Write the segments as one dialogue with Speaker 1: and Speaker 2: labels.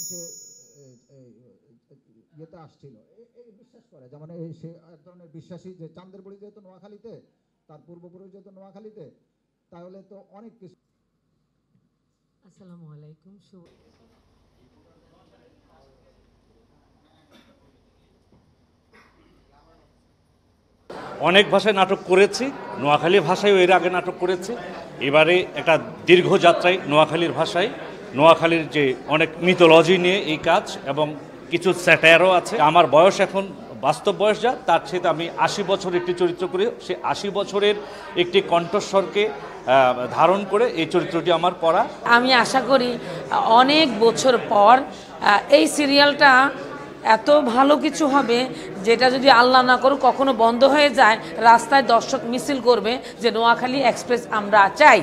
Speaker 1: সে ইয়েতে আসছিল, এই বিশ্বাস করে, যেমন সে এক ধরনের বিশ্বাসী যে চাঁদের বড়ি যেহেতু নোয়াখালীতে, তার পূর্বপুরুষ যেহেতু নোয়াখালীতে, তাহলে তো অনেক কিছু।
Speaker 2: আসসালামু আলাইকুম।
Speaker 3: অনেক ভাষায় নাটক করেছি, নোয়াখালী ভাষায়ও এর আগে নাটক করেছি। এবারে একটা দীর্ঘ যাত্রায় নোয়াখালীর ভাষায়, নোয়াখালীর যে অনেক মিথোলজি নিয়ে এই কাজ, এবং কিছু স্যাটায়ারও আছে। আমার বয়স এখন বাস্তব বয়স যা, তার সাথে আমি ৮০ বছর একটি চরিত্র করি। সে ৮০ বছরের একটি কণ্ঠস্বরকে ধারণ করে এই চরিত্রটি আমার করা।
Speaker 2: আমি আশা করি অনেক বছর পর এই সিরিয়ালটা এত ভালো কিছু হবে, যেটা যদি আল্লাহ না করুক কখনো বন্ধ হয়ে যায়, রাস্তায় দর্শক মিছিল করবে যে নোয়াখালী এক্সপ্রেস আমরা চাই।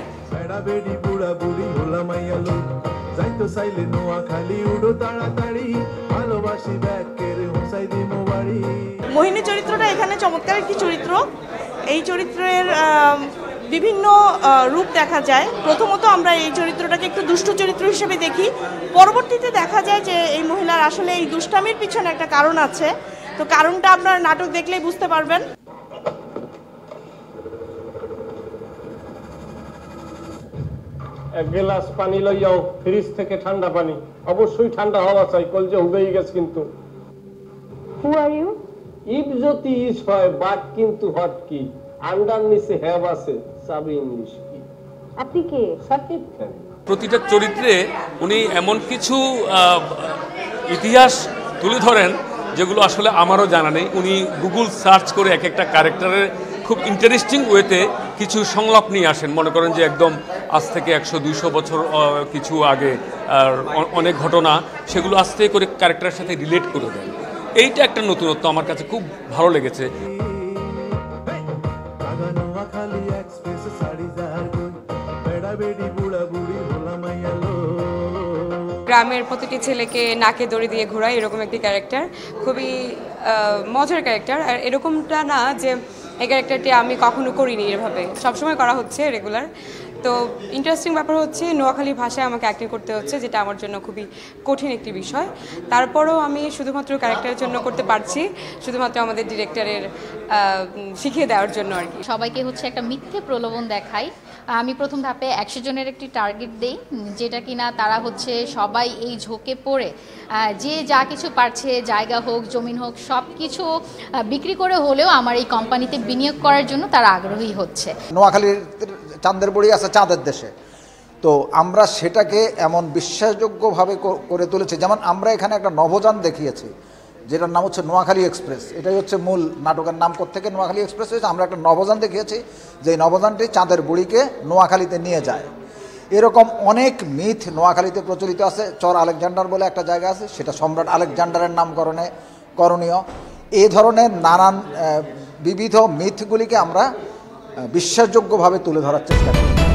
Speaker 4: মোহিনী চরিত্রটা এখানে চমৎকার একটি চরিত্র। এই চরিত্রের বিভিন্ন রূপ দেখা যায়। প্রথমত আমরা এই চরিত্রটাকে একটু দুষ্ট চরিত্র হিসেবে দেখি, পরবর্তীতে দেখা যায় যে এই মহিলার আসলে এই দুষ্টামির পিছনে একটা কারণ আছে। তো কারণটা আপনারা নাটক দেখলেই বুঝতে পারবেন।
Speaker 5: এক গ্লাস পানি লইয়াও, ফ্রিজ থেকে ঠান্ডা পানি, অবশ্যই ঠান্ডা হওয়া চাই, কলজে হুবেই গেছে। কিন্তু হু আর ইউ? ইফ যদি ইজ হয় বাট কিন্তু হট কি, আন্ডার নিচে হ্যাভ আছে, চাবি ইংলিশ কি।
Speaker 4: আপনি কে?
Speaker 5: সাকিব খান।
Speaker 6: প্রতিটা চরিত্রে উনি এমন কিছু ইতিহাস তুলে ধরেন যেগুলো আসলে আমারও জানা নেই। উনি গুগল সার্চ করে এক একটা ক্যারেক্টারের খুব ইন্টারেস্টিং ওয়েতে কিছু সংলাপ নিয়ে আসেন। মনে করেন যে একদম আজ থেকে 100-200 বছর কিছু আগে অনেক ঘটনা, সেগুলো আস্তে করে ক্যারেক্টারের সাথে রিলেট করে দেন। এইটা একটা নতুনত্ব আমার কাছে খুব ভালো লেগেছে।
Speaker 7: গ্রামের প্রতিটি ছেলেকে নাকে দড়ি দিয়ে ঘোরায়, এরকম একটি ক্যারেক্টার, খুবই মজার ক্যারেক্টার। আর এরকমটা না যে এই ক্যারেক্টারটি আমি কখনো করিনি, এভাবে সবসময় করা হচ্ছে রেগুলার। তো ইন্টারেস্টিং ব্যাপার হচ্ছে নোয়াখালী ভাষায় আমাকে অ্যাক্টিং করতে হচ্ছে, যেটা আমার জন্য খুবই কঠিন একটি বিষয়। তারপরেও আমি শুধুমাত্র ক্যারেক্টারের জন্য করতে পারছি, শুধুমাত্র আমাদের ডিরেক্টরের শিখিয়ে দেওয়ার জন্য আর কি।
Speaker 8: সবাইকে হচ্ছে একটা মিথ্যে প্রলোভন দেখাই। আমি প্রথম ধাপে 100 জনের একটি টার্গেট দেই, যেটা কিনা তারা হচ্ছে সবাই এই ঝোঁকে পড়ে যে যা কিছু পারছে, জায়গা হোক জমিন হোক সব কিছু বিক্রি করে হলেও আমার এই কোম্পানিতে বিনিয়োগ করার জন্য তারা আগ্রহী হচ্ছে।
Speaker 1: নোয়াখালীর চাঁদের বড়ি আছে চাঁদের দেশে, তো আমরা সেটাকে এমন বিশ্বাসযোগ্যভাবে করে তুলেছি। যেমন আমরা এখানে একটা নভোযান দেখিয়েছি, যেটার নাম হচ্ছে নোয়াখালী এক্সপ্রেস। এটাই হচ্ছে মূল নাটকের নাম। থেকে নোয়াখালী এক্সপ্রেস হয়েছে, আমরা একটা নভোযান দেখিয়েছি, যে নভোযানটি চাঁদের বুড়িকে নোয়াখালীতে নিয়ে যায়। এরকম অনেক মিথ নোয়াখালীতে প্রচলিত আছে। চর আলেকজান্ডার বলে একটা জায়গা আছে, সেটা সম্রাট আলেকজান্ডারের নামকরণে করণীয়। এই ধরনের নানান বিবিধ মিথগুলিকে আমরা বিশ্বাসযোগ্যভাবে তুলে ধরার চেষ্টা করি।